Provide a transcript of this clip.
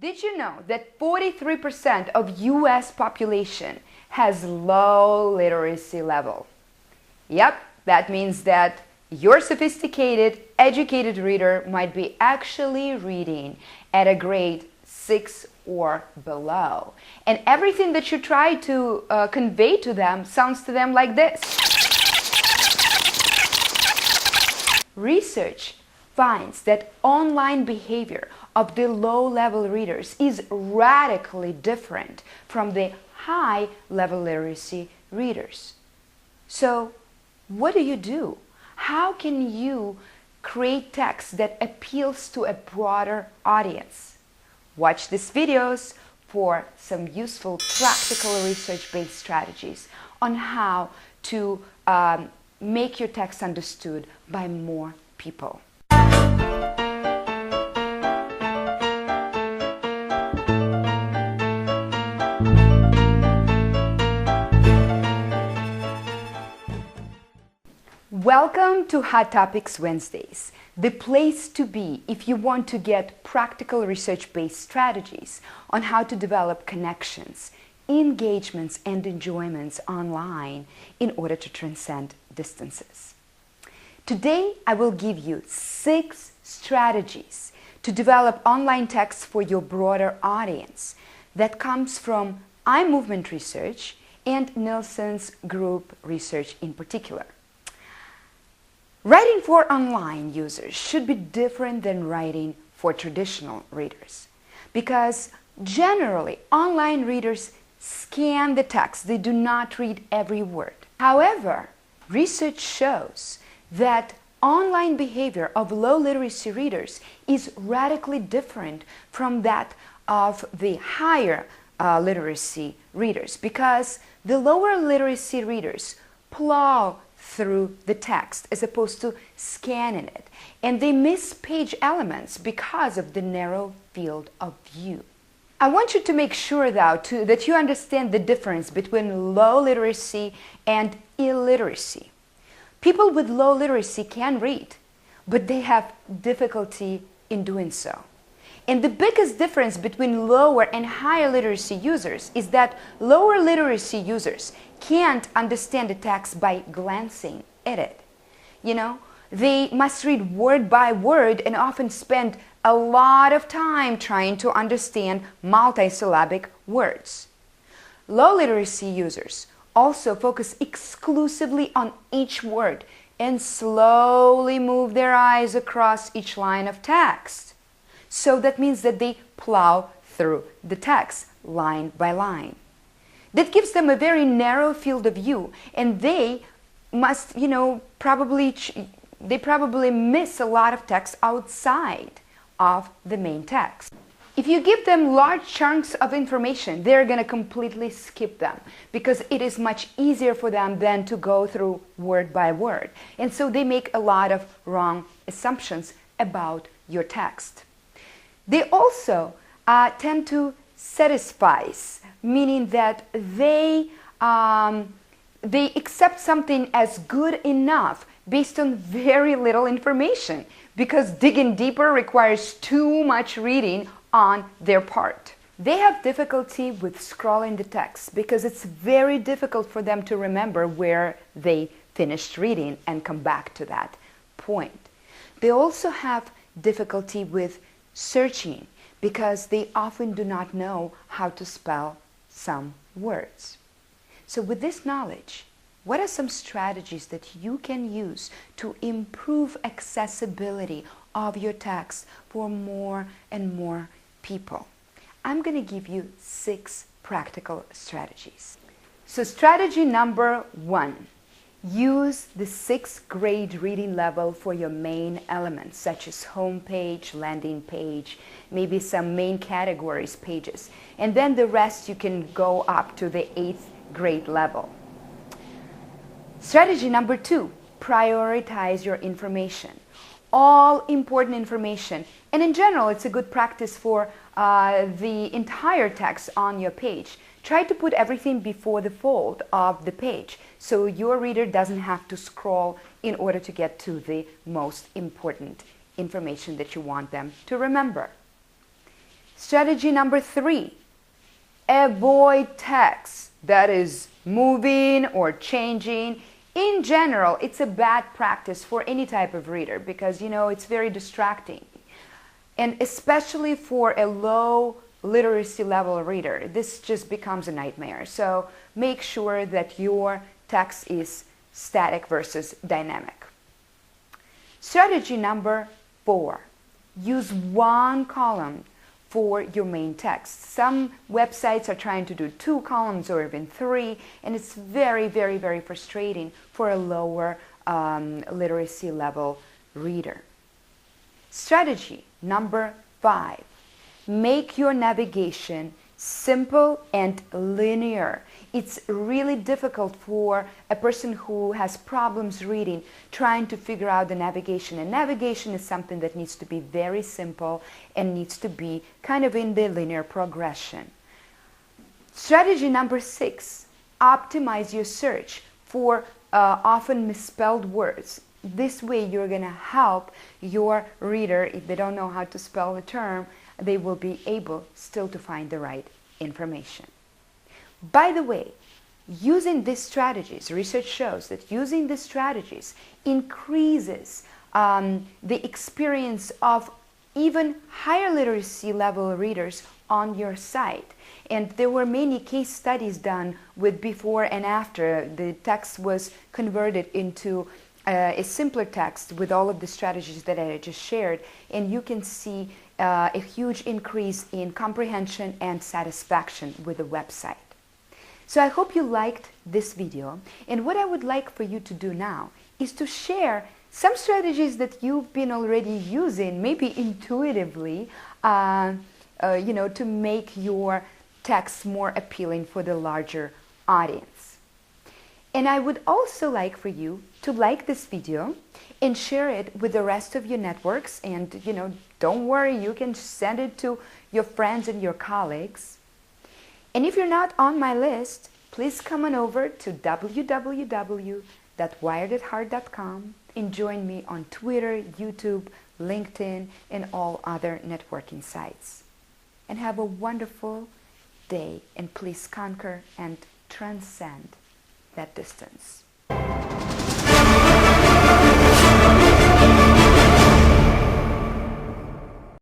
Did you know that 43% of US population has low literacy level? Yep, that means that your sophisticated, educated reader might be actually reading at a grade 6 or below. And everything that you try to convey to them sounds to them like this. Research finds that online behavior of the low-level readers is radically different from the high-level literacy readers. So, what do? How can you create text that appeals to a broader audience? Watch these videos for some useful, practical, research-based strategies on how to make your text understood by more people. Welcome to Hot Topics Wednesdays, the place to be if you want to get practical research-based strategies on how to develop connections, engagements, and enjoyments online in order to transcend distances. Today, I will give you 6 strategies to develop online text for your broader audience that comes from eye movement research and Nielsen's group research in particular. Writing for online users should be different than writing for traditional readers because generally online readers scan the text. They do not read every word. However, research shows that online behavior of low literacy readers is radically different from that of the higher literacy readers because the lower literacy readers plow through the text as opposed to scanning it, and they miss page elements because of the narrow field of view. I want you to make sure though that you understand the difference between low literacy and illiteracy. People with low literacy can read, but they have difficulty in doing so. And the biggest difference between lower and higher literacy users is that lower literacy users can't understand the text by glancing at it. You know, they must read word by word and often spend a lot of time trying to understand multisyllabic words. Low literacy users also focus exclusively on each word and slowly move their eyes across each line of text. So that means that they plow through the text line by line. That gives them a very narrow field of view, and they must, probably miss a lot of text outside of the main text. If you give them large chunks of information, they're going to completely skip them because it is much easier for them than to go through word by word. And so they make a lot of wrong assumptions about your text. They also tend to satisfice, meaning that they accept something as good enough based on very little information because digging deeper requires too much reading on their part. They have difficulty with scrolling the text because it's very difficult for them to remember where they finished reading and come back to that point. They also have difficulty with searching because they often do not know how to spell some words. So with this knowledge, what are some strategies that you can use to improve accessibility of your text for more and more people? I'm going to give you 6 practical strategies. So strategy number 1. Use the 6th grade reading level for your main elements, such as home page, landing page, maybe some main categories pages. And then the rest you can go up to the 8th grade level. Strategy number 2, prioritize your information. All important information, and in general it's a good practice for the entire text on your page. Try to put everything before the fold of the page so your reader doesn't have to scroll in order to get to the most important information that you want them to remember. Strategy number 3, avoid text that is moving or changing. In general, it's a bad practice for any type of reader because, it's very distracting. And especially for a low literacy level reader, this just becomes a nightmare. So make sure that your text is static versus dynamic. Strategy number 4, use one column for your main text. Some websites are trying to do 2 columns or even 3, and it's very, very, very frustrating for a lower literacy level reader. Strategy number 5, make your navigation simple and linear. It's really difficult for a person who has problems reading, trying to figure out the navigation. And navigation is something that needs to be very simple and needs to be kind of in the linear progression. Strategy number 6, optimize your search for often misspelled words. This way you're going to help your reader. If they don't know how to spell a term, they will be able still to find the right information. By the way, using these strategies, research shows that using these strategies increases the experience of even higher literacy level readers on your site. And there were many case studies done with before and after. The text was converted into a simpler text with all of the strategies that I just shared, and you can see a huge increase in comprehension and satisfaction with the website. So I hope you liked this video, and what I would like for you to do now is to share some strategies that you've been already using, maybe intuitively, to make your text more appealing for the larger audience. And I would also like for you to like this video and share it with the rest of your networks. And, don't worry, you can send it to your friends and your colleagues. And if you're not on my list, please come on over to www.wiredatheart.com and join me on Twitter, YouTube, LinkedIn, and all other networking sites. And have a wonderful day, and please conquer and transcend that distance.